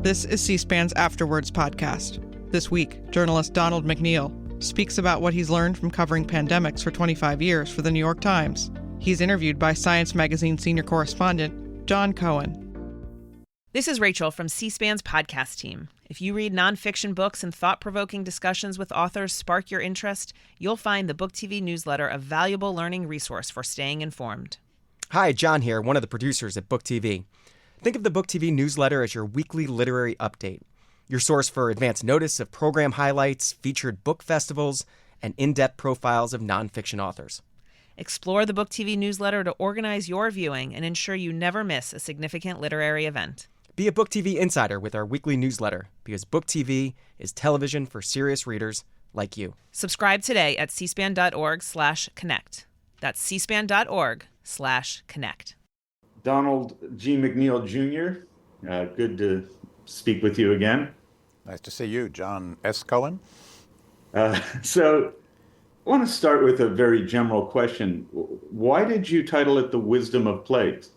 This is C-SPAN's Afterwards podcast. This week, journalist Donald McNeil speaks about what he's learned from covering pandemics for 25 years for the New York Times. He's interviewed by Science Magazine senior correspondent Jon Cohen. This is Rachel from C-SPAN's podcast team. If you read nonfiction books and thought-provoking discussions with authors spark your interest, you'll find the Book TV newsletter a valuable learning resource for staying informed. Hi, John here, one of the producers at Book TV. Think of the Book TV newsletter as your weekly literary update, your source for advance notice of program highlights, featured book festivals, and in-depth profiles of nonfiction authors. Explore the Book TV newsletter to organize your viewing and ensure you never miss a significant literary event. Be a Book TV insider with our weekly newsletter, because Book TV is television for serious readers like you. Subscribe today at cspan.org/connect. That's cspan.org/connect. Donald G. McNeil Jr., good to speak with you again. Nice to see you, Jon S. Cohen. So I want to start with a very general question. Why did you title it The Wisdom of Plagues?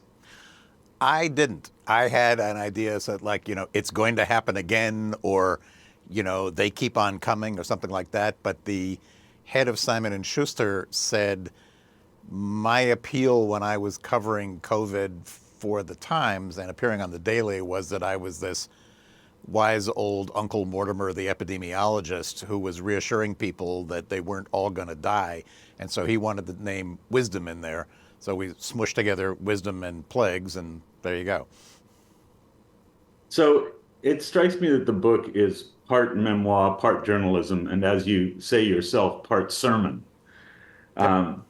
I didn't. I had an idea that, it's going to happen again, or, they keep on coming, or something like that. But the head of Simon & Schuster said, my appeal when I was covering COVID for the Times and appearing on the Daily was that I was this wise old Uncle Mortimer, the epidemiologist, who was reassuring people that they weren't all going to die. And so he wanted the name Wisdom in there. So we smushed together Wisdom and Plagues, and there you go. So it strikes me that the book is part memoir, part journalism, and as you say yourself, part sermon. Yep.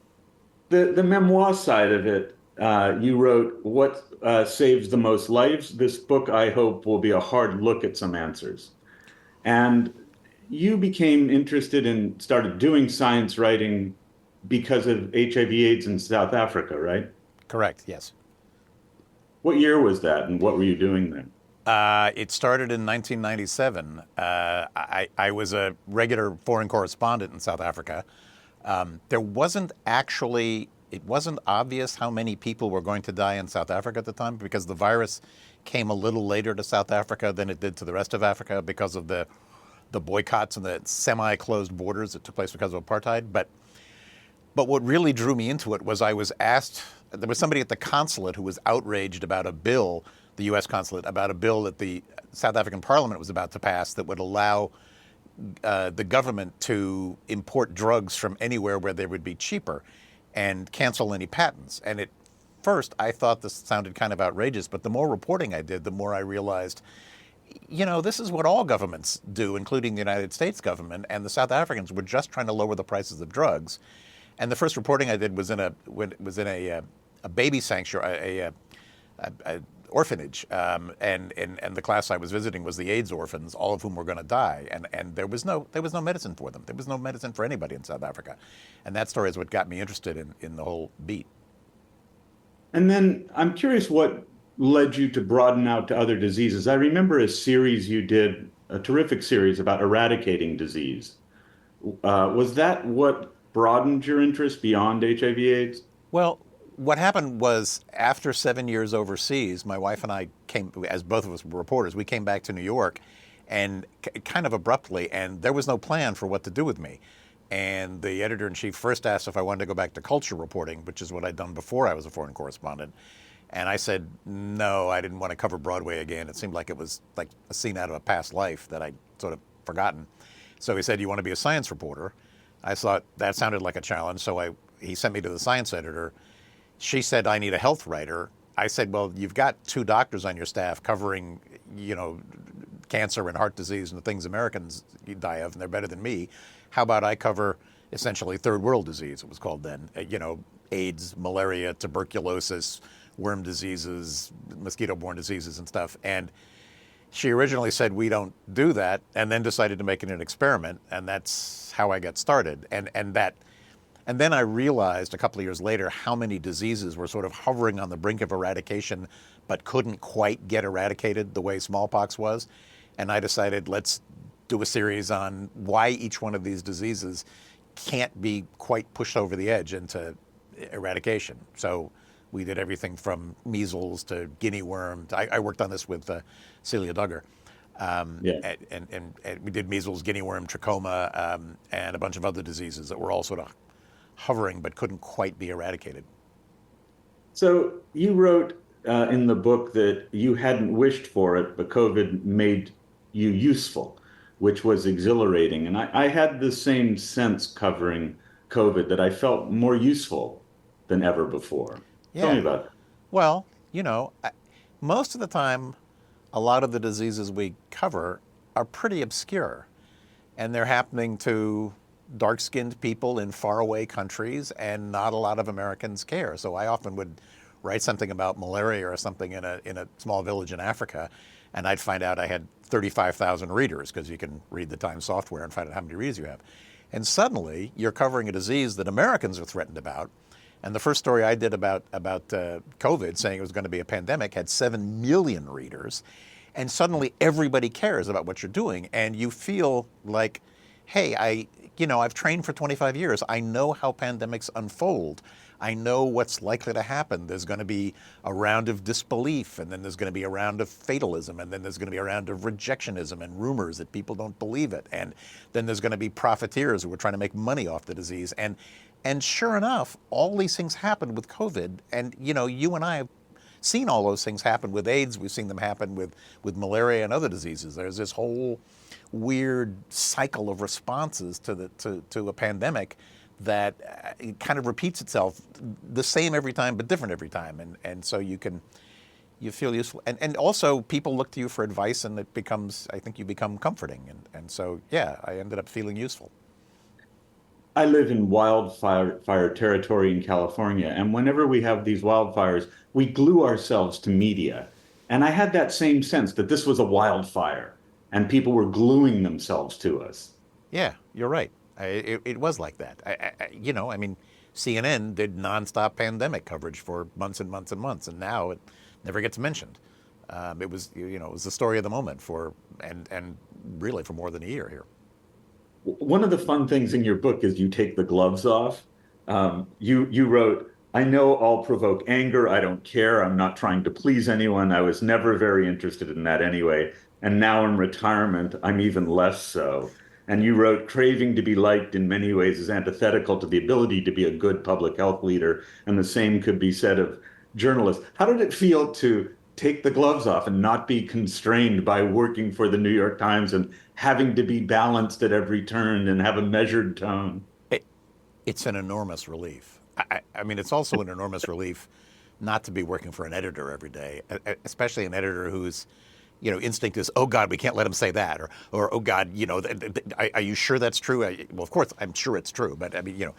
The memoir side of it, you wrote, What Saves the Most Lives? This book, I hope, will be a hard look at some answers. And you became interested and started doing science writing because of HIV/AIDS in South Africa, right? Correct, yes. What year was that, and what were you doing then? It started in 1997. I was a regular foreign correspondent in South Africa. It wasn't obvious how many people were going to die in South Africa at the time, because the virus came a little later to South Africa than it did to the rest of Africa because of the boycotts and the semi-closed borders that took place because of apartheid. But what really drew me into it was I was asked, there was somebody at the consulate who was outraged about a bill, the U.S. consulate, about a bill that the South African parliament was about to pass that would allow the government to import drugs from anywhere where they would be cheaper and cancel any patents. And at first, I thought this sounded kind of outrageous, but the more reporting I did, the more I realized, this is what all governments do, including the United States government, and the South Africans were just trying to lower the prices of drugs. And the first reporting I did was in a baby sanctuary, a orphanage, and the class I was visiting was the AIDS orphans, all of whom were going to die, and there was no medicine for them. There was no medicine for anybody in South Africa, and that story is what got me interested in the whole beat. And then I'm curious what led you to broaden out to other diseases. I remember a series you did, a terrific series about eradicating disease. Was that what broadened your interest beyond HIV/AIDS? Well, what happened was, after 7 years overseas, my wife and I came, as both of us were reporters, we came back to New York, and kind of abruptly, and there was no plan for what to do with me. And the editor-in-chief first asked if I wanted to go back to culture reporting, which is what I'd done before I was a foreign correspondent. And I said, no, I didn't want to cover Broadway again. It seemed like it was like a scene out of a past life that I'd sort of forgotten. So he said, you want to be a science reporter? I thought that sounded like a challenge, so he sent me to the science editor. She said, I need a health writer. I said, well, you've got 2 doctors on your staff covering, cancer and heart disease and the things Americans die of, and they're better than me. How about I cover essentially third world disease, it was called then, AIDS, malaria, tuberculosis, worm diseases, mosquito-borne diseases and stuff. And she originally said, we don't do that, and then decided to make it an experiment, and that's how I got started. And then I realized a couple of years later how many diseases were sort of hovering on the brink of eradication, but couldn't quite get eradicated the way smallpox was. And I decided, let's do a series on why each one of these diseases can't be quite pushed over the edge into eradication. So we did everything from measles to guinea worm. I worked on this with Celia Duggar. Yeah. And we did measles, guinea worm, trachoma, and a bunch of other diseases that were all sort of hovering but couldn't quite be eradicated. So you wrote in the book that you hadn't wished for it, but COVID made you useful, which was exhilarating. And I had the same sense covering COVID, that I felt more useful than ever before. Tell me about that. Well, most of the time, a lot of the diseases we cover are pretty obscure, and they're happening to dark-skinned people in faraway countries, and not a lot of Americans care. So I often would write something about malaria or something in a small village in Africa, and I'd find out I had 35,000 readers, because you can read the Times software and find out how many readers you have. And suddenly, you're covering a disease that Americans are threatened about. And the first story I did about COVID, saying it was going to be a pandemic, had 7 million readers. And suddenly everybody cares about what you're doing. And you feel like, hey, I've trained for 25 years. I know how pandemics unfold. I know what's likely to happen. There's going to be a round of disbelief, and then there's going to be a round of fatalism, and then there's going to be a round of rejectionism and rumors that people don't believe it. And then there's going to be profiteers who are trying to make money off the disease. And sure enough, all these things happened with COVID. And, you and I have seen all those things happen with AIDS. We've seen them happen with malaria and other diseases. There's this whole weird cycle of responses to a pandemic that kind of repeats itself, the same every time, but different every time. And so you feel useful. And also people look to you for advice, and I think you become comforting. And so, yeah, I ended up feeling useful. I live in wildfire territory in California, and whenever we have these wildfires, we glue ourselves to media. And I had that same sense that this was a wildfire, and people were gluing themselves to us. Yeah, you're right. It was like that. CNN did nonstop pandemic coverage for months and months and months, and now it never gets mentioned. It was the story of the moment and really for more than a year here. One of the fun things in your book is you take the gloves off. You wrote, "I know I'll provoke anger. I don't care. I'm not trying to please anyone. I was never very interested in that anyway. And now in retirement, I'm even less so." And you wrote, "Craving to be liked in many ways is antithetical to the ability to be a good public health leader. And the same could be said of journalists." How did it feel to take the gloves off and not be constrained by working for the New York Times and having to be balanced at every turn and have a measured tone? It's an enormous relief. I mean, it's also an enormous relief not to be working for an editor every day, especially an editor whose instinct is, oh God, we can't let him say that, or oh God, are you sure that's true? Well, of course, I'm sure it's true, but I mean,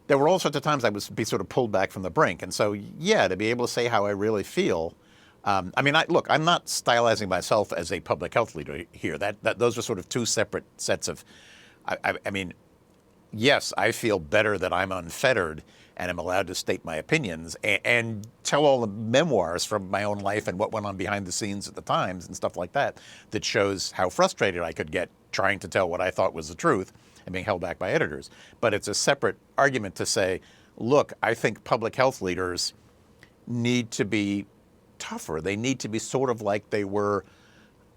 there were all sorts of times I would be sort of pulled back from the brink, and so yeah, to be able to say how I really feel. I'm not stylizing myself as a public health leader here. That those are sort of two separate sets of. I mean, yes, I feel better that I'm unfettered and I'm allowed to state my opinions and tell all the memoirs from my own life and what went on behind the scenes at the Times and stuff like that shows how frustrated I could get trying to tell what I thought was the truth and being held back by editors. But it's a separate argument to say, look, I think public health leaders need to be tougher. They need to be sort of like they were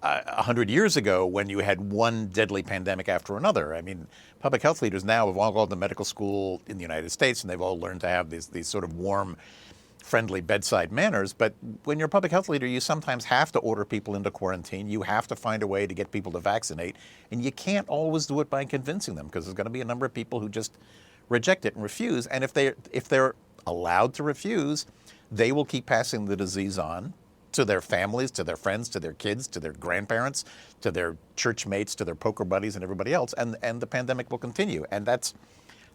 100 years ago when you had one deadly pandemic after another. I mean, public health leaders now have all gone to medical school in the United States, and they've all learned to have these sort of warm, friendly bedside manners. But when you're a public health leader, you sometimes have to order people into quarantine. You have to find a way to get people to vaccinate, and you can't always do it by convincing them, because there's going to be a number of people who just reject it and refuse. And if they're allowed to refuse, they will keep passing the disease on to their families, to their friends, to their kids, to their grandparents, to their church mates, to their poker buddies and everybody else, and the pandemic will continue. And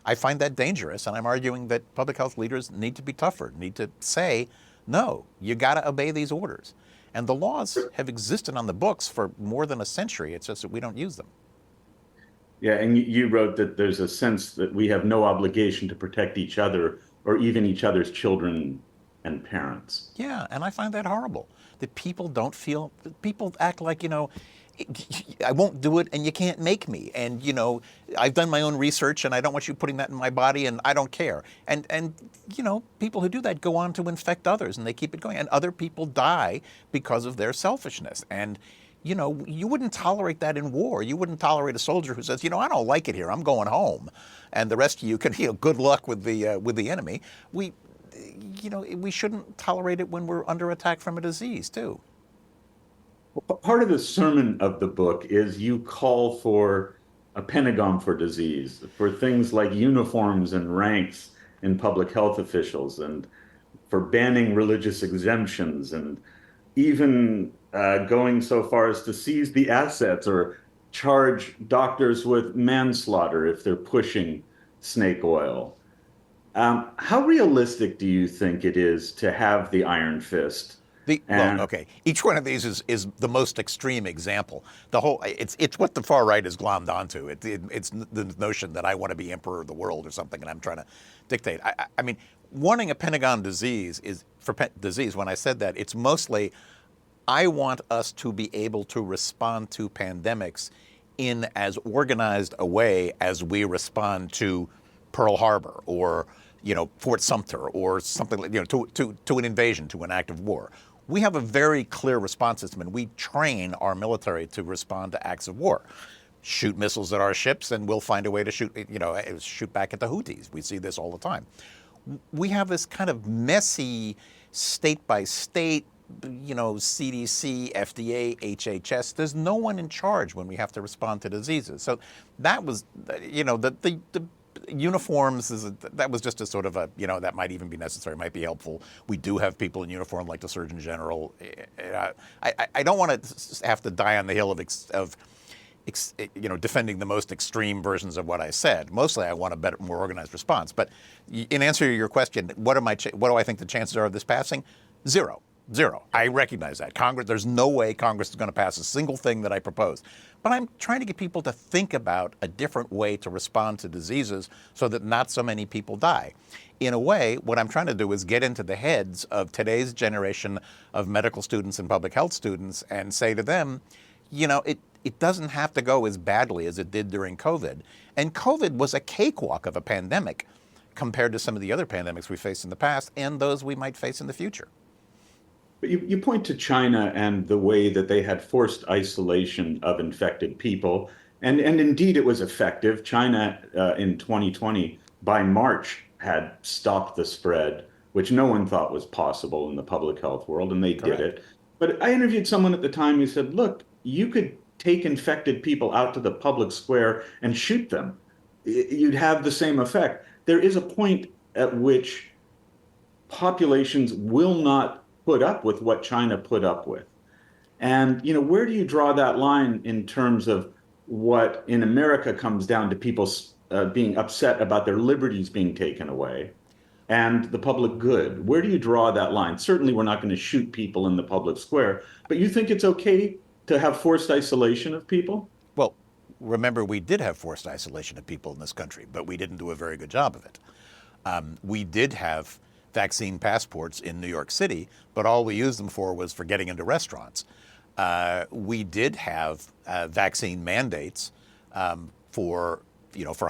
I find that dangerous, and I'm arguing that public health leaders need to be tougher, need to say, no, you got to obey these orders. And the laws have existed on the books for more than a century. It's just that we don't use them. Yeah, and you wrote that there's a sense that we have no obligation to protect each other or even each other's children and parents. Yeah, and I find that horrible, that people act like, I won't do it and you can't make me. And, I've done my own research and I don't want you putting that in my body and I don't care. And people who do that go on to infect others and they keep it going. And other people die because of their selfishness. And, you wouldn't tolerate that in war. You wouldn't tolerate a soldier who says, I don't like it here. I'm going home, and the rest of you can, good luck with the enemy. We shouldn't tolerate it when we're under attack from a disease too. Part of the sermon of the book is you call for a Pentagon for disease, for things like uniforms and ranks in public health officials, and for banning religious exemptions, and even going so far as to seize the assets or charge doctors with manslaughter if they're pushing snake oil. How realistic do you think it is to have the iron fist? Each one of these is the most extreme example. It's what the far right is glommed onto. It's the notion that I want to be emperor of the world or something, and I'm trying to dictate. I mean, wanting a Pentagon disease disease. When I said that, it's mostly I want us to be able to respond to pandemics in as organized a way as we respond to Pearl Harbor or Fort Sumter or something like to an invasion, to an act of war. We have a very clear response system, and we train our military to respond to acts of war. Shoot missiles at our ships, and we'll find a way to shoot back at the Houthis. We see this all the time. We have this kind of messy state by state, CDC, FDA, HHS. There's no one in charge when we have to respond to diseases. So that was, the uniforms that was just a sort of that might even be necessary, might be helpful. We do have people in uniform like the Surgeon General. I don't want to have to die on the hill of defending the most extreme versions of what I said. Mostly, I want a better, more organized response. But in answer to your question, what do I think the chances are of this passing? Zero. I recognize that. There's no way Congress is going to pass a single thing that I propose. But I'm trying to get people to think about a different way to respond to diseases so that not so many people die. In a way, what I'm trying to do is get into the heads of today's generation of medical students and public health students and say to them, it doesn't have to go as badly as it did during COVID. And COVID was a cakewalk of a pandemic compared to some of the other pandemics we faced in the past and those we might face in the future. But you point to China and the way that they had forced isolation of infected people. And indeed, it was effective. China in 2020, by March, had stopped the spread, which no one thought was possible in the public health world, and they did it. But I interviewed someone at the time who said, look, you could take infected people out to the public square and shoot them. You'd have the same effect. There is a point at which populations will not put up with what China put up with. And, where do you draw that line in terms of what in America comes down to people being upset about their liberties being taken away and the public good? Where do you draw that line? Certainly, we're not going to shoot people in the public square, but you think it's okay to have forced isolation of people? Well, remember, we did have forced isolation of people in this country, but we didn't do a very good job of it. We did have vaccine passports in New York City, but all we used them for was for getting into restaurants. We did have vaccine mandates for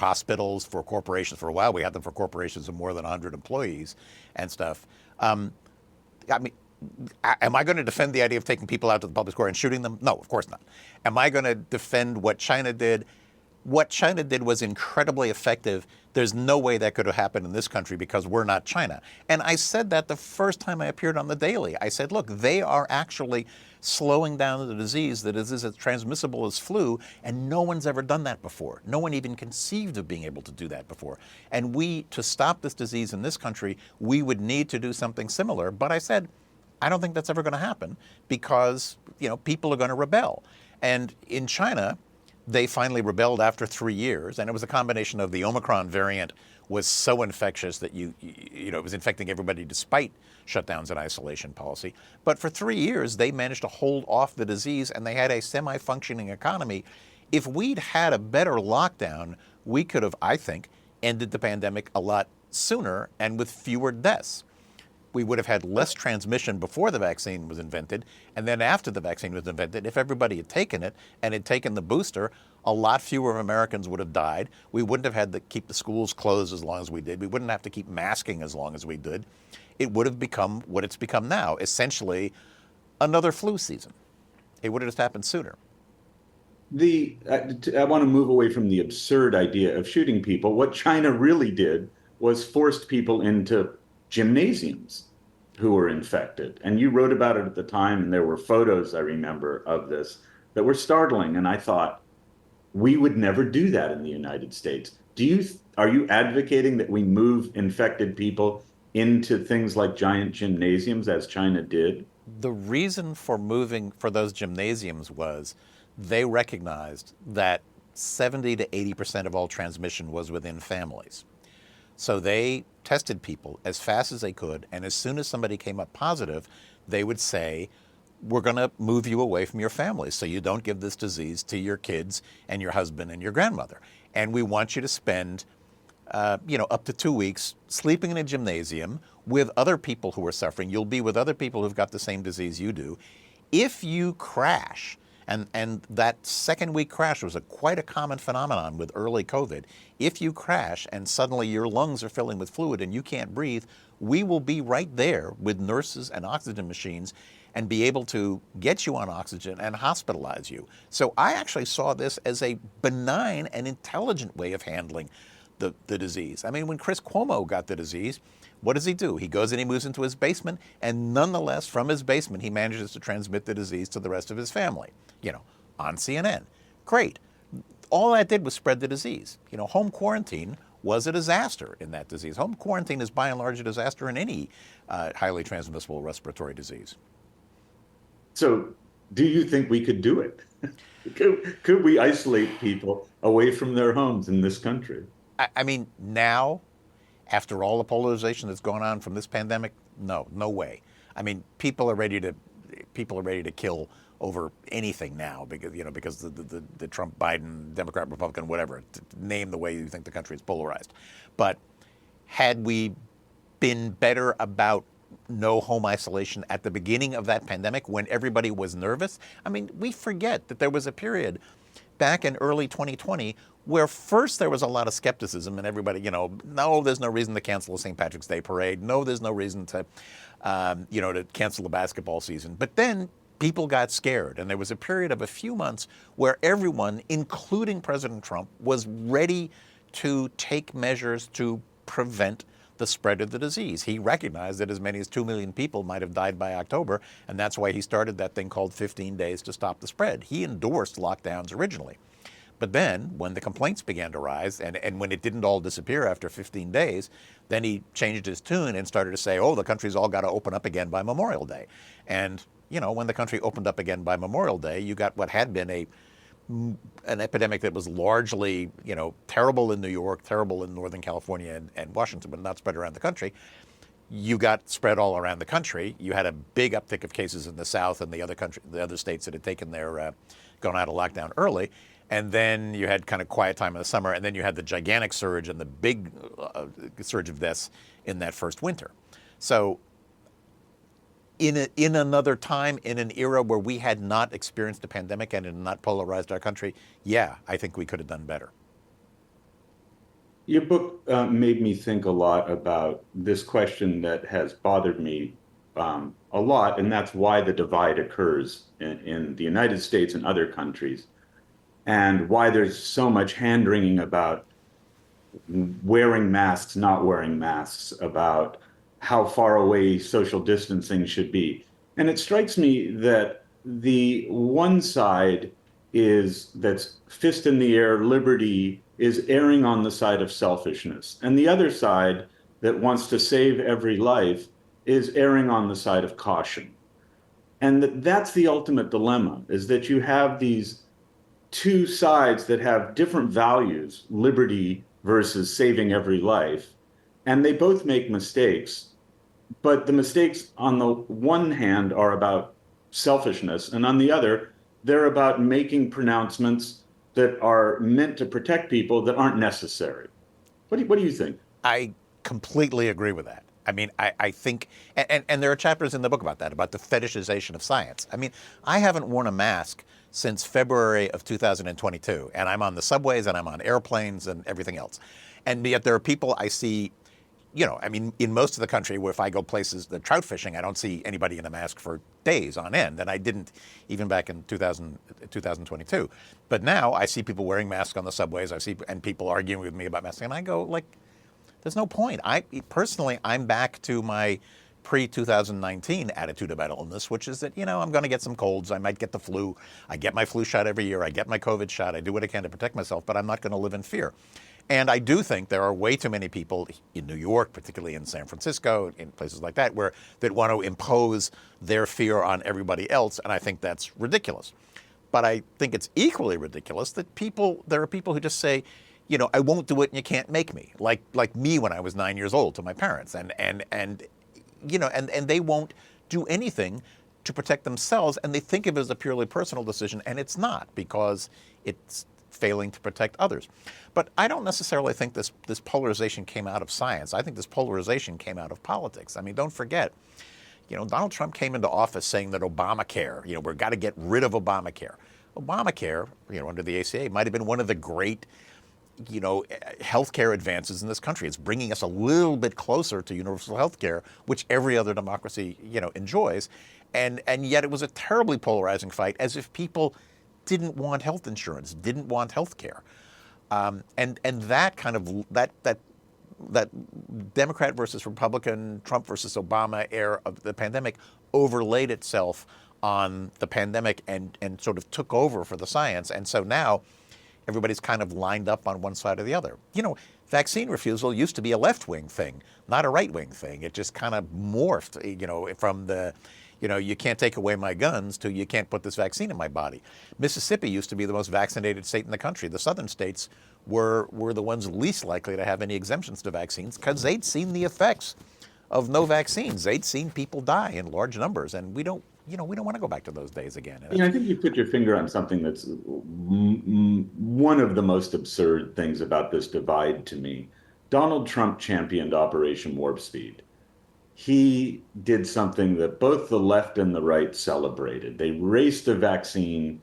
hospitals, for corporations. For a while, we had them for corporations of more than 100 employees and stuff. Am I going to defend the idea of taking people out to the public square and shooting them? No, of course not. Am I going to defend what China did? What China did was incredibly effective. There's no way that could have happened in this country because we're not China. And I said that the first time I appeared on The Daily. I said, look, they are actually slowing down the disease that is as transmissible as flu, and no one's ever done that before. No one even conceived of being able to do that before. And to stop this disease in this country, we would need to do something similar. But I said, I don't think that's ever going to happen because, people are going to rebel. And in China, they finally rebelled after 3 years, and it was a combination of the Omicron variant was so infectious that it was infecting everybody despite shutdowns and isolation policy. But for 3 years, they managed to hold off the disease, and they had a semi-functioning economy. If we'd had a better lockdown, we could have, I think, ended the pandemic a lot sooner and with fewer deaths. We would have had less transmission before the vaccine was invented, and then after the vaccine was invented, if everybody had taken it and had taken the booster, a lot fewer Americans would have died. We wouldn't have had to keep the schools closed as long as we did. We wouldn't have to keep masking as long as we did. It would have become what it's become now, essentially another flu season. It would have just happened sooner. I want to move away from the absurd idea of shooting people. What China really did was forced people into gymnasiums who were infected. And you wrote about it at the time, and there were photos, I remember, of this that were startling. And I thought, we would never do that in the United States. Are you advocating that we move infected people into things like giant gymnasiums as China did? The reason for moving for those gymnasiums was they recognized that 70 to 80% of all transmission was within families. So they tested people as fast as they could, and as soon as somebody came up positive, they would say, we're going to move you away from your family so you don't give this disease to your kids and your husband and your grandmother. And we want you to spend up to 2 weeks sleeping in a gymnasium with other people who are suffering. You'll be with other people who've got the same disease you do. If you crash, and that second week crash was quite a common phenomenon with early COVID. If you crash and suddenly your lungs are filling with fluid and you can't breathe, we will be right there with nurses and oxygen machines and be able to get you on oxygen and hospitalize you. So I actually saw this as a benign and intelligent way of handling the disease. I mean, when Chris Cuomo got the disease, what does he do? He goes and he moves into his basement, and nonetheless, from his basement, he manages to transmit the disease to the rest of his family, on CNN. Great. All that did was spread the disease. Home quarantine was a disaster in that disease. Home quarantine is by and large a disaster in any highly transmissible respiratory disease. So do you think we could do it? Could we isolate people away from their homes in this country? I mean, now, after all the polarization that's going on from this pandemic, no way. I mean, people are ready to kill over anything now because the Trump, Biden, Democrat, Republican, whatever, name the way you think the country is polarized. But had we been better about no home isolation at the beginning of that pandemic when everybody was nervous? I mean, we forget that there was a period back in early 2020 where first there was a lot of skepticism and everybody, no, there's no reason to cancel the St. Patrick's Day parade. No, there's no reason to, to cancel the basketball season. But then people got scared, and there was a period of a few months where everyone, including President Trump, was ready to take measures to prevent the spread of the disease. He recognized that as many as 2 million people might have died by October, and that's why he started that thing called 15 days to stop the spread. He endorsed lockdowns originally. But then, when the complaints began to rise, and when it didn't all disappear after 15 days, then he changed his tune and started to say, the country's all got to open up again by Memorial Day. And, when the country opened up again by Memorial Day, you got what had been an epidemic that was largely, terrible in New York, terrible in Northern California and Washington, but not spread around the country. You got spread all around the country. You had a big uptick of cases in the South and the other states that had taken their, gone out of lockdown early. And then you had kind of quiet time in the summer, and then you had the gigantic surge and the big surge of deaths in that first winter. So in another time, in an era where we had not experienced a pandemic and it had not polarized our country, yeah, I think we could have done better. Your book made me think a lot about this question that has bothered me a lot, and that's why the divide occurs in the United States and other countries, and why there's so much hand-wringing about wearing masks, not wearing masks, about how far away social distancing should be. And it strikes me that the one side that's fist in the air, liberty, is erring on the side of selfishness. And the other side that wants to save every life is erring on the side of caution. And that's the ultimate dilemma, is that you have these two sides that have different values, liberty versus saving every life, and they both make mistakes. But the mistakes on the one hand are about selfishness, and on the other, they're about making pronouncements that are meant to protect people that aren't necessary. What do you think? I completely agree with that. I mean, I think, and there are chapters in the book about that, about the fetishization of science. I mean, I haven't worn a mask since February of 2022, and I'm on the subways and I'm on airplanes and everything else. And yet there are people I see I mean, in most of the country, where if I go places, the trout fishing, I don't see anybody in a mask for days on end, and I didn't even back in 2022. But now I see people wearing masks on the subways. And people arguing with me about masks, and I go like, there's no point. I'm back to my pre-2019 attitude about illness, which is that, I'm going to get some colds. I might get the flu. I get my flu shot every year. I get my COVID shot. I do what I can to protect myself, but I'm not going to live in fear. And I do think there are way too many people in New York, particularly in San Francisco, in places like that, that want to impose their fear on everybody else, and I think that's ridiculous. But I think it's equally ridiculous that there are people who just say, I won't do it and you can't make me, like me when I was 9 years old to my parents, and they won't do anything to protect themselves, and they think of it as a purely personal decision, and it's not, because it's failing to protect others. But I don't necessarily think this polarization came out of science. I think this polarization came out of politics. I mean, don't forget, Donald Trump came into office saying that Obamacare, we've got to get rid of Obamacare. Obamacare, under the ACA, might have been one of the great healthcare advances in this country. It's bringing us a little bit closer to universal healthcare, which every other democracy, enjoys. And yet it was a terribly polarizing fight, as if people didn't want health insurance, didn't want healthcare. And that kind of, that Democrat versus Republican, Trump versus Obama era of the pandemic overlaid itself on the pandemic and sort of took over for the science. And so now everybody's kind of lined up on one side or the other. Vaccine refusal used to be a left-wing thing, not a right-wing thing. It just kind of morphed, from the, you can't take away my guns to you can't put this vaccine in my body. Mississippi used to be the most vaccinated state in the country. The southern states were the ones least likely to have any exemptions to vaccines because they'd seen the effects of no vaccines. They'd seen people die in large numbers, and we don't want to go back to those days again. I think you put your finger on something that's one of the most absurd things about this divide to me. Donald Trump championed Operation Warp Speed. He did something that both the left and the right celebrated. They raced a vaccine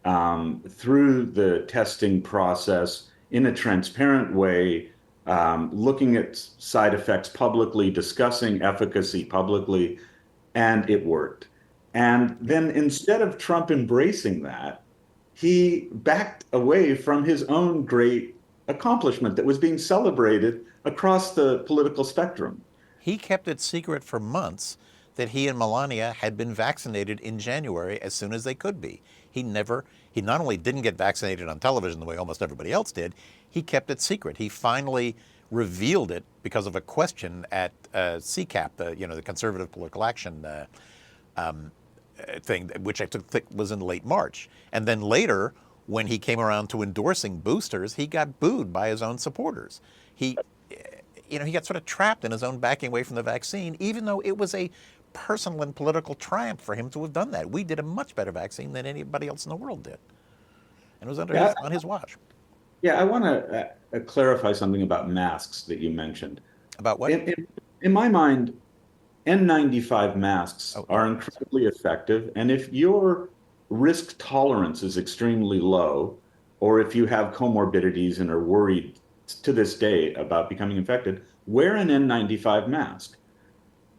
through the testing process in a transparent way, looking at side effects publicly, discussing efficacy publicly, and it worked. And then instead of Trump embracing that, he backed away from his own great accomplishment that was being celebrated across the political spectrum. He kept it secret for months that he and Melania had been vaccinated in January as soon as they could be. He not only didn't get vaccinated on television the way almost everybody else did, he kept it secret. He finally revealed it because of a question at CCAP, the Conservative Political Action thing, which I think was in late March. And then later, when he came around to endorsing boosters, he got booed by his own supporters. He got sort of trapped in his own backing away from the vaccine, even though it was a personal and political triumph for him to have done that. We did a much better vaccine than anybody else in the world did. And it was on his watch. Yeah, I want to clarify something about masks that you mentioned. About what? In my mind, N95 masks are incredibly effective. And if your risk tolerance is extremely low, or if you have comorbidities and are worried to this day about becoming infected, wear an N95 mask.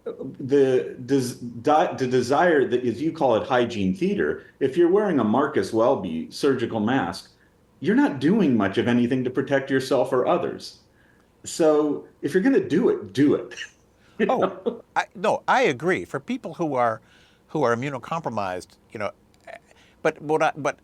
The desire that, as you call it, hygiene theater, if you're wearing a Marcus Welby surgical mask, you're not doing much of anything to protect yourself or others. So if you're going to do it, do it. I agree. For people who are immunocompromised, but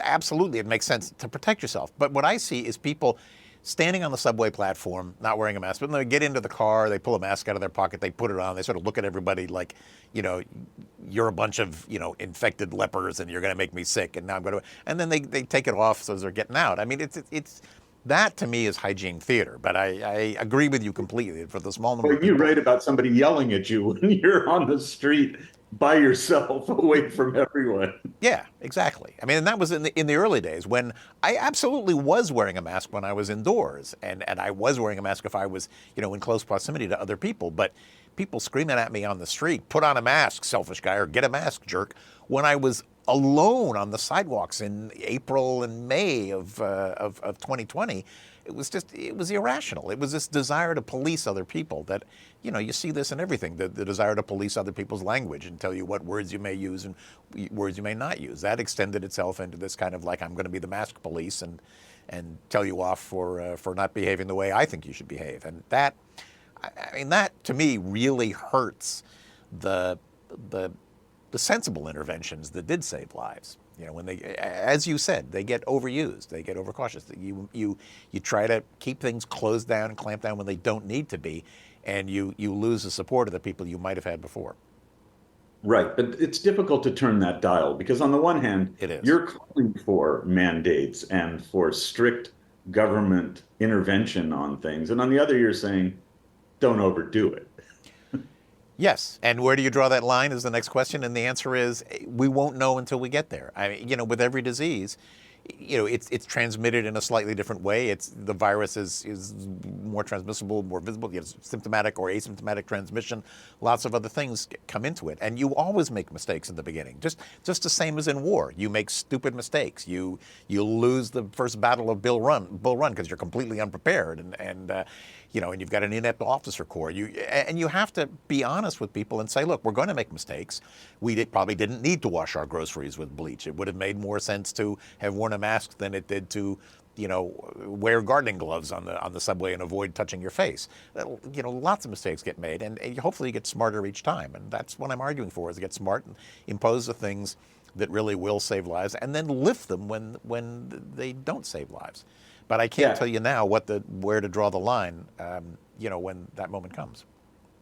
absolutely it makes sense to protect yourself. But what I see is people standing on the subway platform, not wearing a mask, but then they get into the car, they pull a mask out of their pocket, they put it on, they sort of look at everybody like, you're a bunch of, infected lepers and you're going to make me sick, and now I'm going to, and then they take it off as they're getting out. I mean, it's that to me is hygiene theater, but I agree with you completely for the small number of people. You write about somebody yelling at you when you're on the street by yourself, away from everyone. Yeah, exactly. I mean, and that was in the early days when I absolutely was wearing a mask when I was indoors, and I was wearing a mask if I was, in close proximity to other people. But people screaming at me on the street, "Put on a mask, selfish guy," or "Get a mask, jerk," when I was alone on the sidewalks in April and May of 2020, it was irrational. It was this desire to police other people that, you see this in everything, the desire to police other people's language and tell you what words you may use and words you may not use. That extended itself into this kind of like, I'm going to be the mask police and tell you off for not behaving the way I think you should behave. And that to me really hurts the sensible interventions that did save lives. When they, as you said, they get overused, they get overcautious. You try to keep things closed down and clamp down when they don't need to be, and you lose the support of the people you might have had before. Right, but it's difficult to turn that dial because on the one hand, it is. You're calling for mandates and for strict government intervention on things, and on the other, you're saying, don't overdo it. Yes, and where do you draw that line is the next question, and the answer is we won't know until we get there. I mean, with every disease, it's transmitted in a slightly different way. The virus is more transmissible, more visible. You have symptomatic or asymptomatic transmission. Lots of other things come into it, and you always make mistakes in the beginning. Just the same as in war, you make stupid mistakes. You lose the first battle of Bull Run because you're completely unprepared, and you've got an inept officer corps. And you have to be honest with people and say, look, we're going to make mistakes. We probably didn't need to wash our groceries with bleach. It would have made more sense to have worn a mask than it did to, wear gardening gloves on the subway and avoid touching your face. Lots of mistakes get made, and hopefully you get smarter each time. And that's what I'm arguing for, is to get smart and impose the things that really will save lives, and then lift them when they don't save lives. But I can't tell you now where to draw the line, when that moment comes.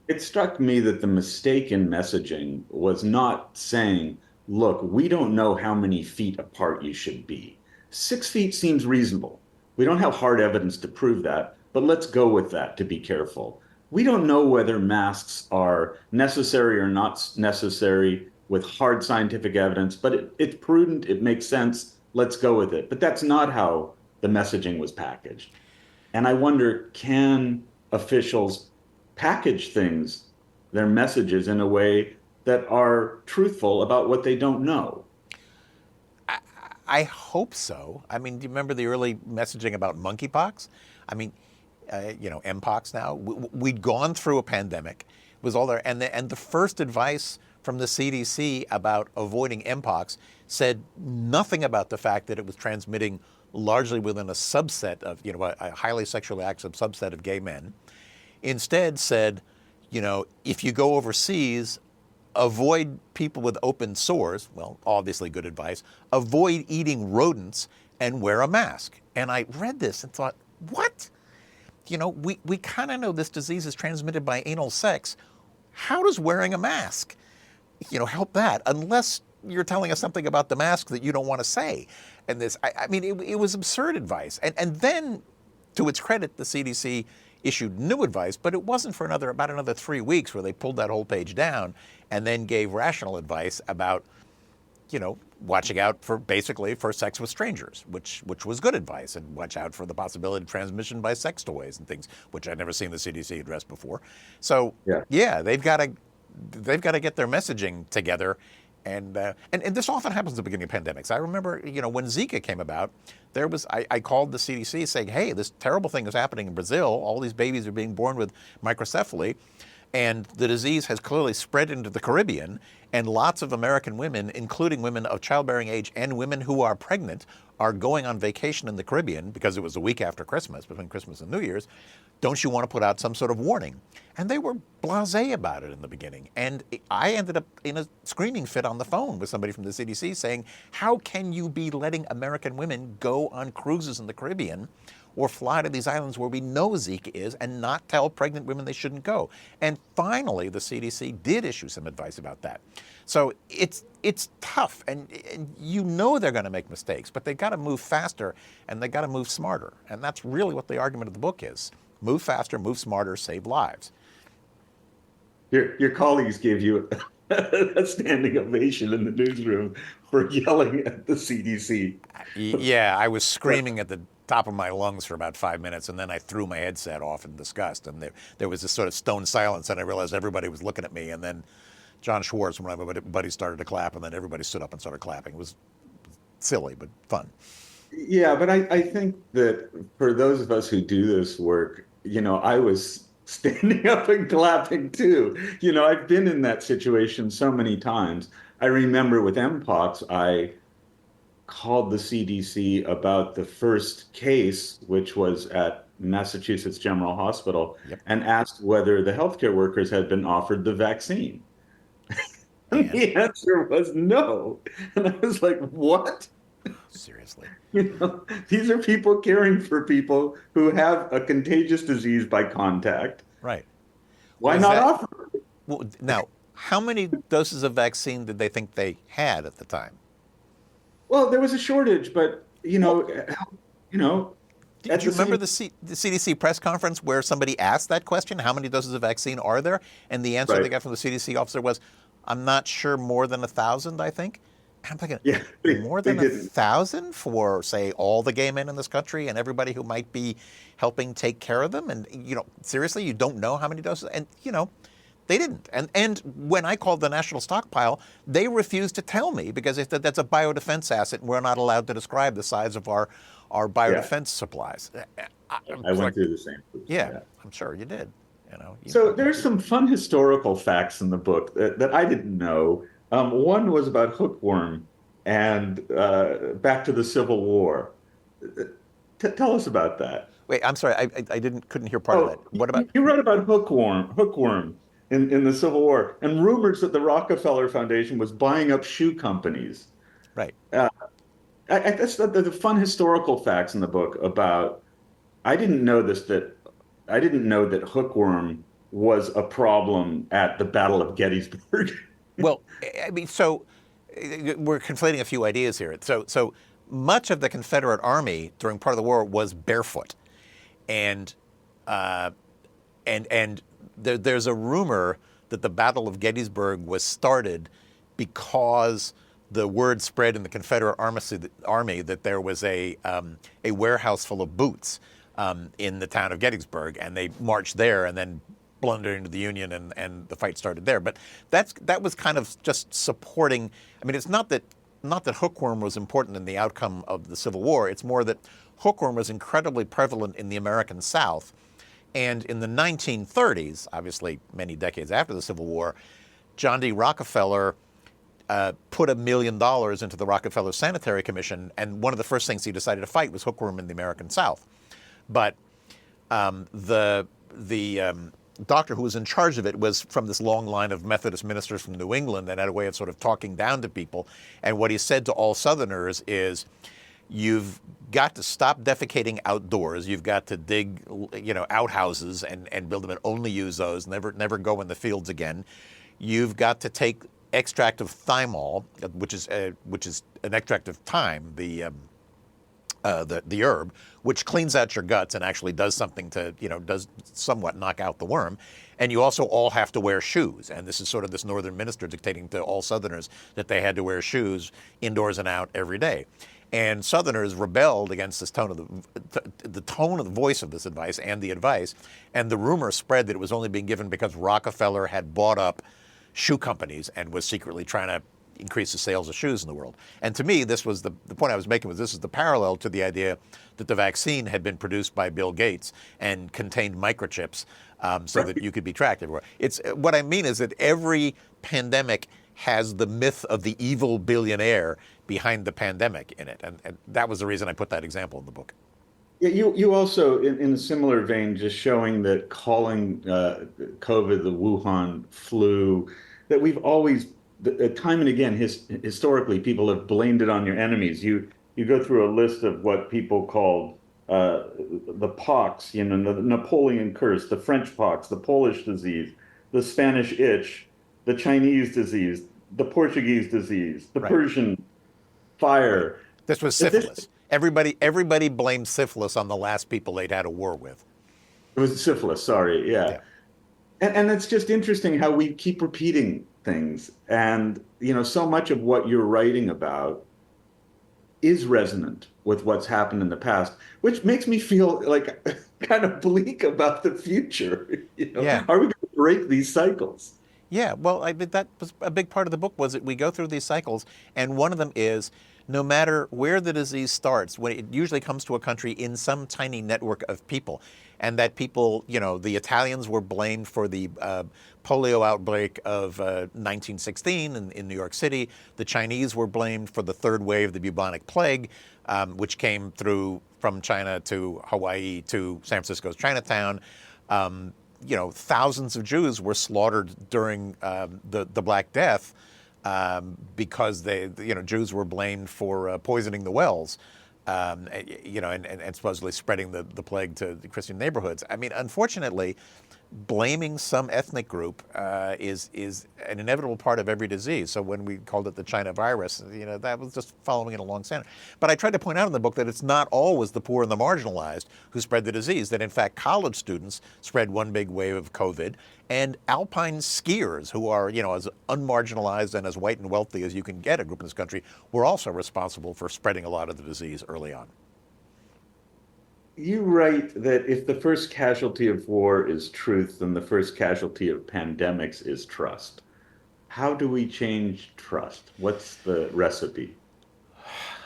It struck me that the mistake in messaging was not saying, look, we don't know how many feet apart you should be. 6 feet seems reasonable. We don't have hard evidence to prove that, but let's go with that to be careful. We don't know whether masks are necessary or not necessary with hard scientific evidence, but it's prudent, it makes sense, let's go with it. But that's not how the messaging was packaged. And I wonder, can officials package their messages in a way that are truthful about what they don't know? I hope so. I mean, do you remember the early messaging about monkeypox? I mean, Mpox now. We'd gone through a pandemic. It was all there. And the first advice from the CDC about avoiding Mpox said nothing about the fact that it was transmitting largely within a subset of, a highly sexually active subset of gay men. Instead said, if you go overseas, avoid people with open sores. Well, obviously good advice. Avoid eating rodents and wear a mask. And I read this and thought, what? We kind of know this disease is transmitted by anal sex. How does wearing a mask, help that? Unless you're telling us something about the mask that you don't want to say. And this, it was absurd advice. And then, to its credit, the CDC issued new advice, but it wasn't for about another 3 weeks where they pulled that whole page down and then gave rational advice about, watching out for sex with strangers, which was good advice, and watch out for the possibility of transmission by sex toys and things, which I'd never seen the CDC address before. So they've got to get their messaging together. And this often happens at the beginning of pandemics. I remember, when Zika came about, I called the CDC saying, hey, this terrible thing is happening in Brazil. All these babies are being born with microcephaly, and the disease has clearly spread into the Caribbean, and lots of American women, including women of childbearing age and women who are pregnant, are going on vacation in the Caribbean because it was a week after Christmas, between Christmas and New Year's. Don't you want to put out some sort of warning? And they were blasé about it in the beginning. And I ended up in a screaming fit on the phone with somebody from the CDC saying, how can you be letting American women go on cruises in the Caribbean or fly to these islands where we know Zika is and not tell pregnant women they shouldn't go? And finally, the CDC did issue some advice about that. So it's tough, and they're going to make mistakes, but they've got to move faster and they've got to move smarter. And that's really what the argument of the book is. Move faster, move smarter, save lives. Your colleagues gave you a standing ovation in the newsroom for yelling at the CDC. Yeah, I was screaming at the top of my lungs for about 5 minutes, and then I threw my headset off in disgust. And there was this sort of stone silence, and I realized everybody was looking at me. And then John Schwartz, one of my buddies, started to clap, and then everybody stood up and started clapping. It was silly, but fun. Yeah, but I think that for those of us who do this work, I was standing up and clapping too. I've been in that situation so many times. I remember with Mpox, I called the CDC about the first case, which was at Massachusetts General Hospital, Yep. and asked whether the healthcare workers had been offered the vaccine. And And the answer was no. And I was like, what? seriously. These are people caring for people who have a contagious disease by contact. Right. Why Was not that offer it? well, now? How many doses of vaccine did they think they had at the time? Well, there was a shortage, but Well, at do you the remember same. the CDC press conference where somebody asked that question? How many doses of vaccine are there? And the answer they Right. got from the CDC officer was, "I'm not sure, more than 1,000, I think." And I'm thinking, Yeah, more they than a didn't. thousand for, say, all the gay men in this country and everybody who might be helping take care of them? And seriously, you don't know how many doses? And they didn't. And when I called the national stockpile, they refused to tell me because they said that's a biodefense asset and we're not allowed to describe the size of our Yeah, biodefense supplies. I'm I went like, through the same. yeah, Yeah. I'm sure you did. So there's some fun historical facts in the book that I didn't know. One was about hookworm and back to the Civil War. Tell us about that. Wait, I'm sorry, I couldn't hear part of that. Oh, What about? you read about hookworm in the Civil War, and rumors that the Rockefeller Foundation was buying up shoe companies. Right. Uh, that's the fun historical facts in the book about. I didn't know this that I didn't know that hookworm was a problem at the Battle of Gettysburg. Well, I mean, so we're conflating a few ideas here. So much of the Confederate Army during part of the war was barefoot, and uh, and there's a rumor that the Battle of Gettysburg was started because the word spread in the Confederate army that there was a warehouse full of boots in the town of Gettysburg, and they marched there and then blundered into the Union, and the fight started there. But that was kind of just supporting. I mean, it's not that hookworm was important in the outcome of the Civil War. It's more that hookworm was incredibly prevalent in the American South. And in the 1930s, obviously many decades after the Civil War, John D. Rockefeller put $1 million into the Rockefeller Sanitary Commission, and one of the first things he decided to fight was hookworm in the American South. But the doctor who was in charge of it was from this long line of Methodist ministers from New England and had a way of sort of talking down to people. And what he said to all Southerners is, you've got to stop defecating outdoors. You've got to dig, outhouses and build them and only use those. Never go in the fields again. You've got to take extract of thymol, which is an extract of thyme, the herb, which cleans out your guts and actually does something to, does somewhat knock out the worm. And you also all have to wear shoes. And this is sort of this northern minister dictating to all Southerners that they had to wear shoes indoors and out every day. And Southerners rebelled against this tone of the tone of the voice of this advice and the advice. And the rumor spread that it was only being given because Rockefeller had bought up shoe companies and was secretly trying to increase the sales of shoes in the world. And to me, this was the point I was making was this is the parallel to the idea that the vaccine had been produced by Bill Gates and contained microchips so that you could be tracked everywhere. It's what I mean is that every pandemic has the myth of the evil billionaire behind the pandemic in it. And that was the reason I put that example in the book. Yeah, you also, in a similar vein, just showing that calling COVID the Wuhan flu, that we've always, time and again, historically, people have blamed it on your enemies. You go through a list of what people called the pox, the Napoleon curse, the French pox, the Polish disease, the Spanish itch, the Chinese disease, the Portuguese disease, the Right. Persian fire. This was syphilis. Everybody blamed syphilis on the last people they'd had a war with. It was syphilis, sorry, yeah. And it's just interesting how we keep repeating things. And, so much of what you're writing about is resonant with what's happened in the past, which makes me feel like kind of bleak about the future. Yeah. Are we going to break these cycles? Yeah, well, that was a big part of the book was that we go through these cycles, and one of them is no matter where the disease starts, when it usually comes to a country in some tiny network of people. And that people, the Italians were blamed for the polio outbreak of 1916 in New York City. The Chinese were blamed for the third wave of the bubonic plague, which came through from China to Hawaii to San Francisco's Chinatown. Thousands of Jews were slaughtered during the Black Death because Jews were blamed for poisoning the wells. And supposedly spreading the plague to the Christian neighborhoods. I mean, unfortunately, blaming some ethnic group is an inevitable part of every disease. So when we called it the China virus, that was just following it along standard. But I tried to point out in the book that it's not always the poor and the marginalized who spread the disease, that in fact college students spread one big wave of COVID, and alpine skiers, who are, as unmarginalized and as white and wealthy as you can get a group in this country, were also responsible for spreading a lot of the disease early on. You write that if the first casualty of war is truth, then the first casualty of pandemics is trust. How do we change trust? What's the recipe?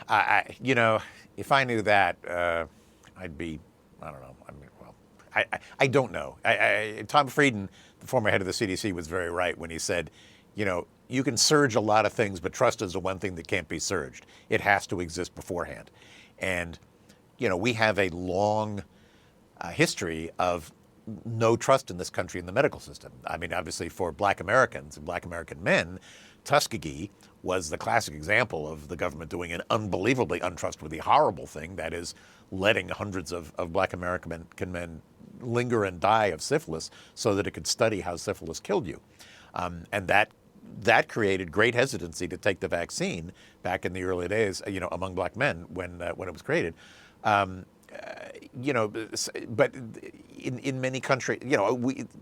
If I knew that, I'd be, I don't know. I don't know. Tom Frieden, the former head of the CDC, was very right when he said, you can surge a lot of things, but trust is the one thing that can't be surged. It has to exist beforehand. And we have a long history of no trust in this country in the medical system. I mean, obviously for Black Americans and Black American men, Tuskegee was the classic example of the government doing an unbelievably untrustworthy, horrible thing, that is letting hundreds of Black American men linger and die of syphilis so that it could study how syphilis killed you. And that created great hesitancy to take the vaccine back in the early days, among Black men when it was created. But in many countries,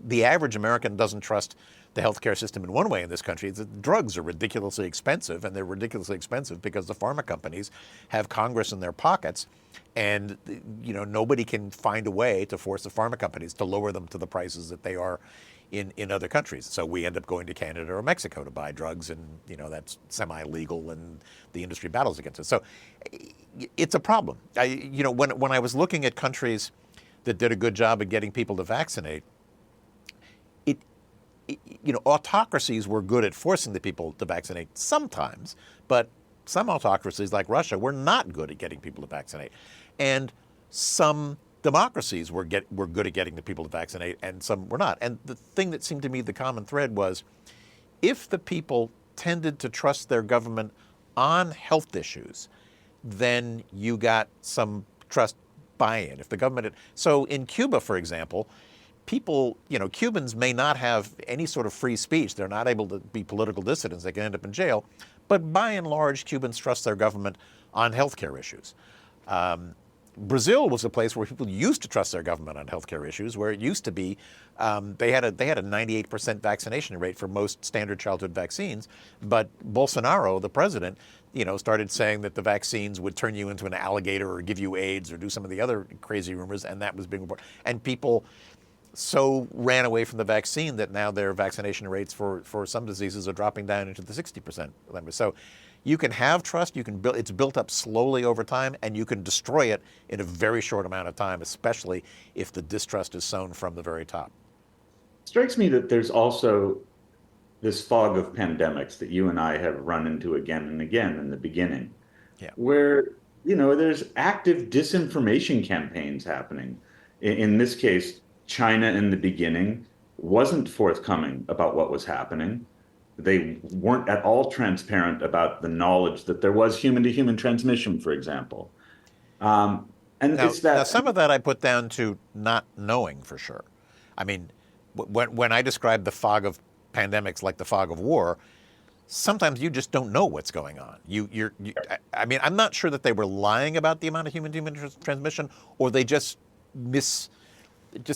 the average American doesn't trust the healthcare system in one way in this country. The drugs are ridiculously expensive, and they're ridiculously expensive because the pharma companies have Congress in their pockets, and nobody can find a way to force the pharma companies to lower them to the prices that they are in other countries. So we end up going to Canada or Mexico to buy drugs, and that's semi-legal, and the industry battles against it. So it's a problem. When I was looking at countries that did a good job at getting people to vaccinate, autocracies were good at forcing the people to vaccinate sometimes, but some autocracies like Russia were not good at getting people to vaccinate. And some democracies were good at getting the people to vaccinate, and some were not. And the thing that seemed to me the common thread was, if the people tended to trust their government on health issues, then you got some trust buy-in. If the government so in Cuba, for example, people, Cubans may not have any sort of free speech. They're not able to be political dissidents. They can end up in jail. But by and large, Cubans trust their government on healthcare issues. Brazil was a place where people used to trust their government on healthcare issues, where it used to be they had a 98% vaccination rate for most standard childhood vaccines. But Bolsonaro, the president, started saying that the vaccines would turn you into an alligator or give you AIDS or do some of the other crazy rumors, and that was being reported. And people so ran away from the vaccine that now their vaccination rates for some diseases are dropping down into the 60% limit. So you can have trust, it's built up slowly over time, and you can destroy it in a very short amount of time, especially if the distrust is sown from the very top. It strikes me that there's also this fog of pandemics that you and I have run into again and again in the beginning, where, there's active disinformation campaigns happening. In this case, China in the beginning wasn't forthcoming about what was happening. They weren't at all transparent about the knowledge that there was human-to-human transmission, for example. Now, some of that I put down to not knowing for sure. I mean, when I describe the fog of pandemics like the fog of war, sometimes you just don't know what's going on. I'm not sure that they were lying about the amount of human-to-human transmission, or they just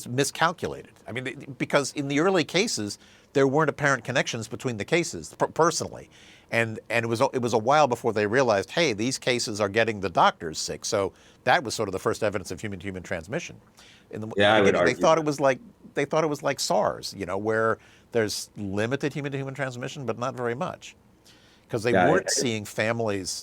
miscalculated. I mean, because in the early cases, there weren't apparent connections between the cases personally, and it was a while before they realized, hey, these cases are getting the doctors sick. So that was sort of the first evidence of human-to-human transmission. In the beginning, they thought it was like SARS, where there's limited human-to-human transmission, but not very much. because they Yeah, weren't seeing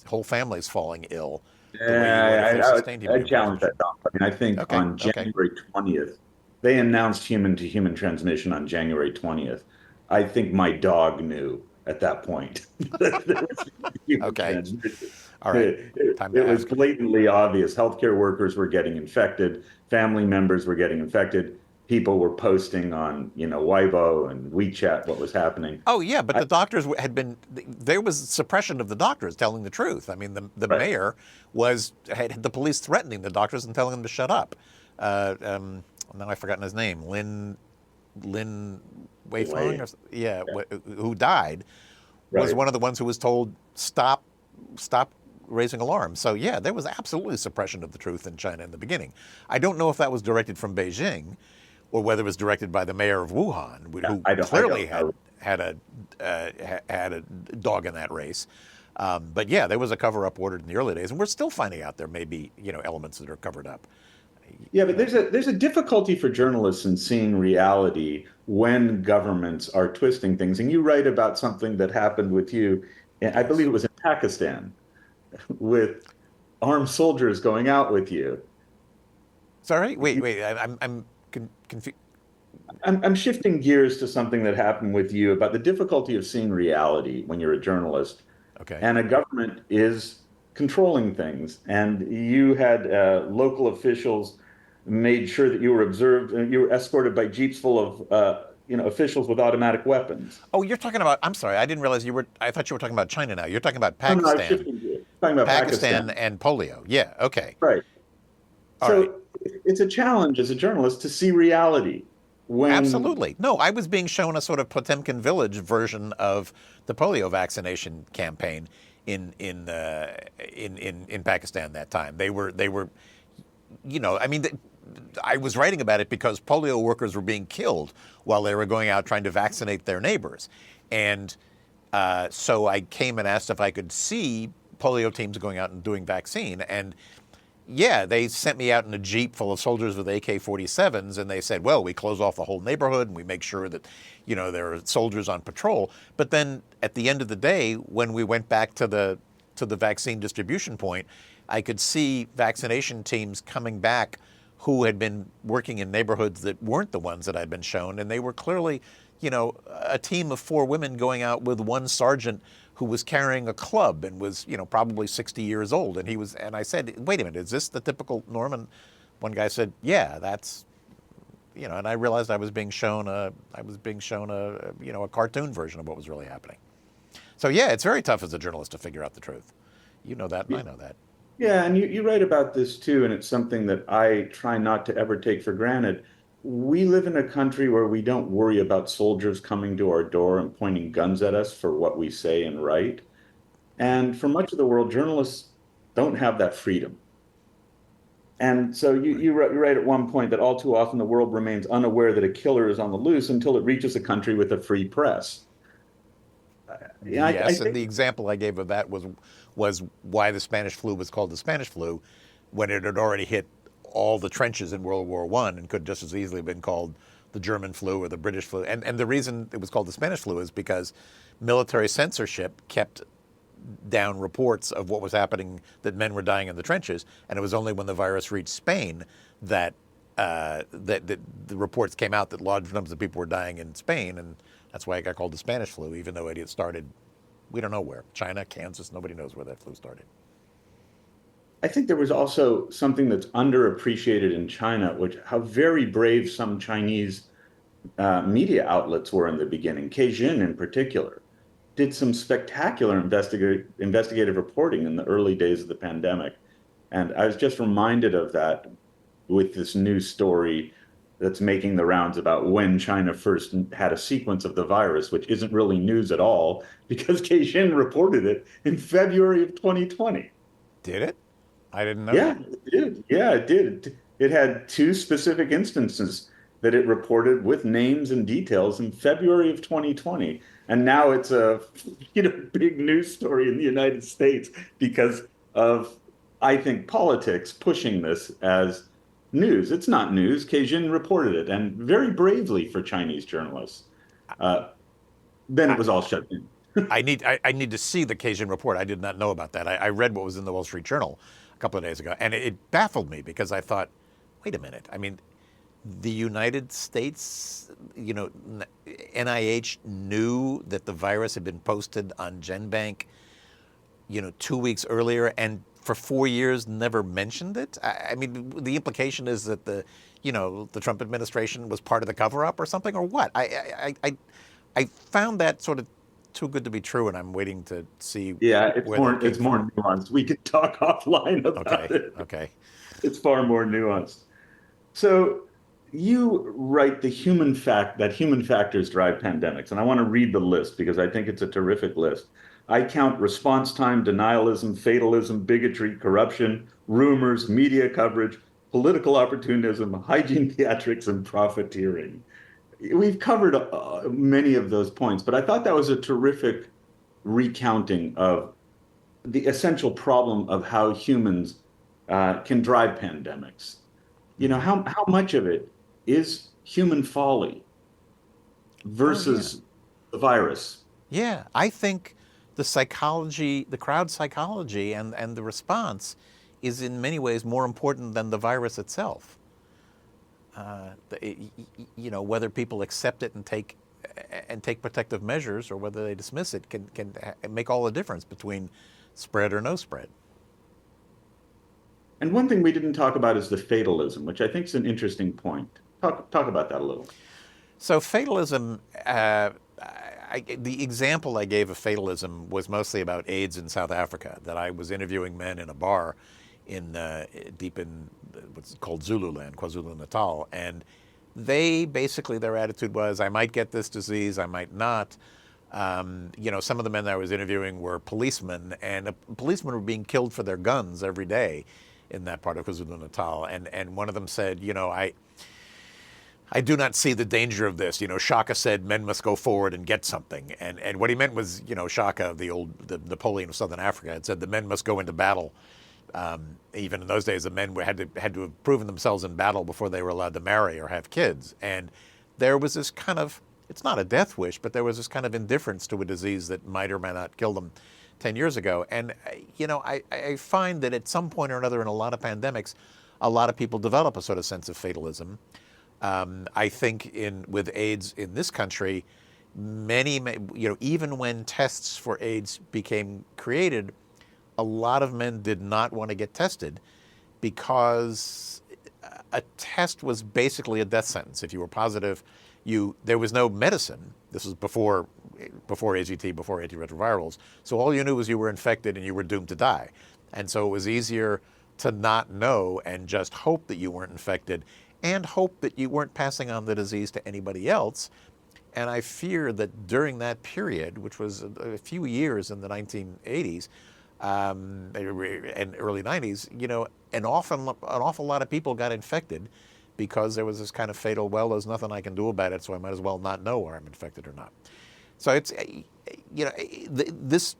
whole families falling ill the way you would yeah, if they sustained I immune challenge transmission. that, Tom. I mean, I think Okay, on okay. January 20th, they announced human-to-human transmission on January 20th. I think my dog knew at that point that there was human Okay. transmission. All right. Time It to was ask. blatantly obvious. Healthcare workers were getting infected, family members were getting infected. People were posting on, Weibo and WeChat what was happening. Oh yeah, but I, the doctors there was suppression of the doctors telling the truth. I mean, the right. mayor had the police threatening the doctors and telling them to shut up. Now I've forgotten his name. Lin Weifeng, who died, was Right. one of the ones who was told stop raising alarm. So yeah, there was absolutely suppression of the truth in China in the beginning. I don't know if that was directed from Beijing, or whether it was directed by the mayor of Wuhan, who clearly had a dog in that race. But yeah, there was a cover-up ordered in the early days, and we're still finding out there may be elements that are covered up. Yeah, but there's a difficulty for journalists in seeing reality when governments are twisting things. And you write about something that happened with you, I believe it was in Pakistan, with armed soldiers going out with you. Sorry, wait, I'm confused. I'm shifting gears to something that happened with you about the difficulty of seeing reality when you're a journalist. Okay. And a government is controlling things. And you had local officials made sure that you were observed and you were escorted by jeeps full of officials with automatic weapons. Oh, you're talking about, I'm sorry, I didn't realize I thought you were talking about China now. You're talking about No, I'm Pakistan. shifting gears. Talking about Pakistan and polio. Yeah, okay. Right. All So right. it's a challenge as a journalist to see reality when Absolutely. No, I was being shown a sort of Potemkin Village version of the polio vaccination campaign in Pakistan that time. They were I mean, I was writing about it because polio workers were being killed while they were going out trying to vaccinate their neighbors. And so I came and asked if I could see polio teams going out and doing vaccine. And yeah, they sent me out in a Jeep full of soldiers with AK-47s, and they said, well, we close off the whole neighborhood and we make sure that, there are soldiers on patrol. But then at the end of the day, when we went back to the vaccine distribution point, I could see vaccination teams coming back who had been working in neighborhoods that weren't the ones that I'd been shown. And they were clearly, a team of 4 women going out with one sergeant who was carrying a club and was, probably 60 years old. And I said, wait a minute, is this the typical norm? And one guy said, yeah, that's, and I realized I was being shown a cartoon version of what was really happening. So yeah, it's very tough as a journalist to figure out the truth. You know that, and I know that. Yeah, and you write about this too, and it's something that I try not to ever take for granted. We live in a country where we don't worry about soldiers coming to our door and pointing guns at us for what we say and write. And for much of the world, journalists don't have that freedom. And so you write at one point that all too often the world remains unaware that a killer is on the loose until it reaches a country with a free press. Yes, and the example I gave of that was why the Spanish flu was called the Spanish flu when it had already hit all the trenches in World War I and could just as easily have been called the German flu or the British flu. And the reason it was called the Spanish flu is because military censorship kept down reports of what was happening, that men were dying in the trenches, and it was only when the virus reached Spain that the reports came out that large numbers of people were dying in Spain, and that's why it got called the Spanish flu, even though it had started, we don't know where, China, Kansas, nobody knows where that flu started. I think there was also something that's underappreciated in China, how very brave some Chinese media outlets were in the beginning. Caixin, in particular, did some spectacular investigative reporting in the early days of the pandemic. And I was just reminded of that with this new story that's making the rounds about when China first had a sequence of the virus, which isn't really news at all because Caixin reported it in February of 2020. Did it? I didn't know. Yeah, it did. Yeah, it did. It had 2 specific instances that it reported with names and details in February of 2020. And now it's a big news story in the United States because of, I think, politics pushing this as news. It's not news. Caixin reported it, and very bravely for Chinese journalists. Then it was all shut down. I need to see the Cajun report. I did not know about that. I read what was in the Wall Street Journal a couple of days ago, and it baffled me because I thought, wait a minute. I mean, the United States, NIH knew that the virus had been posted on GenBank, 2 weeks earlier, and for 4 years never mentioned it. I mean, the implication is that the Trump administration was part of the cover-up or something, or what? I found that sort of too good to be true, and I'm waiting to see. Yeah, it's more nuanced. We can talk offline about it. Okay. It's far more nuanced. So you write that human factors drive pandemics, and I want to read the list because I think it's a terrific list. I count response time, denialism, fatalism, bigotry, corruption, rumors, media coverage, political opportunism, hygiene theatrics, and profiteering. We've covered many of those points, but I thought that was a terrific recounting of the essential problem of how humans can drive pandemics. How much of it is human folly versus the virus? Yeah, I think the psychology, the crowd psychology, and the response is in many ways more important than the virus itself. Whether people accept it and take protective measures, or whether they dismiss it, can make all the difference between spread or no spread. And one thing we didn't talk about is the fatalism, which I think is an interesting point. Talk about that a little. So fatalism, the example I gave of fatalism was mostly about AIDS in South Africa, that I was interviewing men in a bar deep in what's called Zululand, KwaZulu-Natal, and their attitude was, I might get this disease, I might not. Some of the men that I was interviewing were policemen, and policemen were being killed for their guns every day in that part of KwaZulu-Natal. And one of them said, I do not see the danger of this. Shaka said men must go forward and get something. And what he meant was, Shaka, the Napoleon of Southern Africa, had said the men must go into battle. Even in those days, the men had to have proven themselves in battle before they were allowed to marry or have kids. And there was this kind of, it's not a death wish, but there was this kind of indifference to a disease that might or might not kill them 10 years ago. And, I find that at some point or another in a lot of pandemics, a lot of people develop a sort of sense of fatalism. I think with AIDS in this country, even when tests for AIDS became created, a lot of men did not want to get tested because a test was basically a death sentence. If you were positive, there was no medicine. This was before AZT, before antiretrovirals. So all you knew was you were infected and you were doomed to die. And so it was easier to not know and just hope that you weren't infected and hope that you weren't passing on the disease to anybody else. And I fear that during that period, which was a few years in the 1980s and early 90s, an awful lot of people got infected because there was this kind of fatal, well, there's nothing I can do about it, so I might as well not know whether I'm infected or not. So it's, this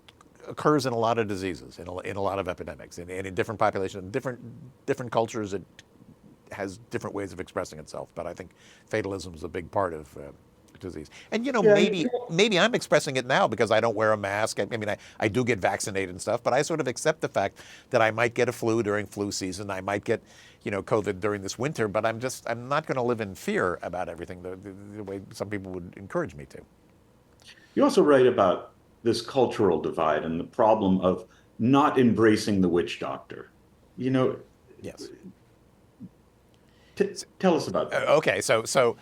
occurs in a lot of diseases, in a lot of epidemics, and in different populations, different cultures. It has different ways of expressing itself, but I think fatalism is a big part of disease. And maybe I'm expressing it now because I don't wear a mask. I do get vaccinated and stuff, but I sort of accept the fact that I might get a flu during flu season. I might get, COVID during this winter, but I'm not going to live in fear about everything the way some people would encourage me to. You also write about this cultural divide and the problem of not embracing the witch doctor. Yes. Tell us about that. Okay, so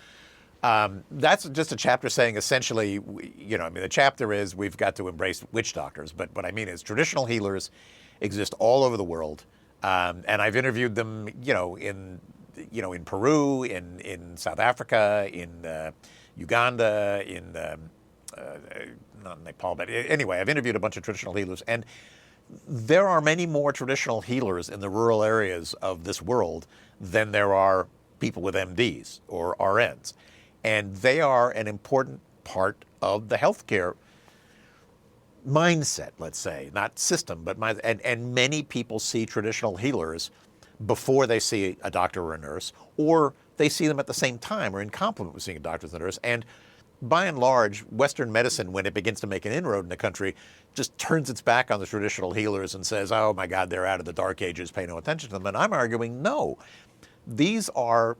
that's just a chapter saying essentially, the chapter is we've got to embrace witch doctors, but what I mean is traditional healers exist all over the world, and I've interviewed them, in Peru, in South Africa, in Uganda, in not Nepal, but anyway, I've interviewed a bunch of traditional healers, and there are many more traditional healers in the rural areas of this world than there are people with MDs or RNs. And they are an important part of the healthcare mindset, let's say, not system, but mindset. And many people see traditional healers before they see a doctor or a nurse, or they see them at the same time or in complement with seeing a doctor or a nurse. And by and large, Western medicine, when it begins to make an inroad in the country, just turns its back on the traditional healers and says, oh my God, they're out of the dark ages, pay no attention to them. And I'm arguing, no. These are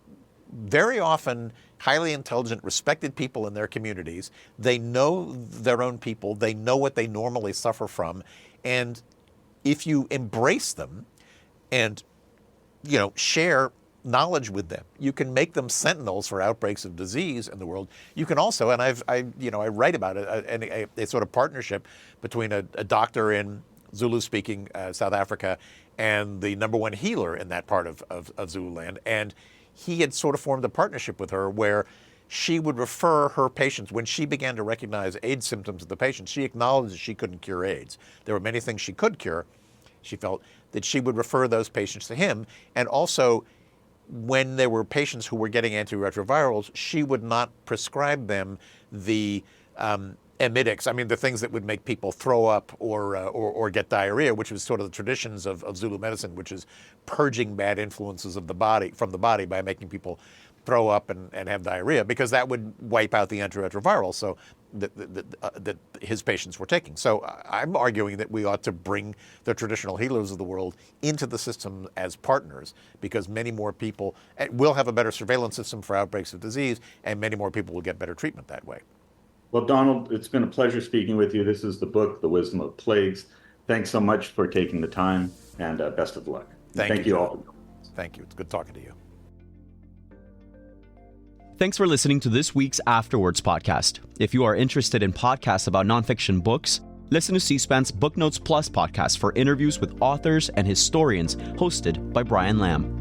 very often highly intelligent, respected people in their communities. They know their own people. They know what they normally suffer from. And if you embrace them and, share knowledge with them, you can make them sentinels for outbreaks of disease in the world. You can also, and I write about it, a sort of partnership between a doctor in Zulu-speaking South Africa and the number one healer in that part of Zululand. And he had sort of formed a partnership with her where she would refer her patients. When she began to recognize AIDS symptoms of the patients, she acknowledged that she couldn't cure AIDS. There were many things she could cure. She felt that she would refer those patients to him. And also, when there were patients who were getting antiretrovirals, she would not prescribe them the emetics, the things that would make people throw up or get diarrhea, which was sort of the traditions of Zulu medicine, which is purging bad influences of the body from the body by making people throw up and have diarrhea, because that would wipe out the antiretroviral so that his patients were taking. So I'm arguing that we ought to bring the traditional healers of the world into the system as partners, because many more people will have a better surveillance system for outbreaks of disease, and many more people will get better treatment that way. Well, Donald, it's been a pleasure speaking with you. This is the book, The Wisdom of Plagues. Thanks so much for taking the time, and best of luck. Thank you John. all. Thank you. It's good talking to you. Thanks for listening to this week's Afterwards podcast. If you are interested in podcasts about nonfiction books, listen to C-SPAN's Book Notes Plus podcast for interviews with authors and historians hosted by Brian Lamb.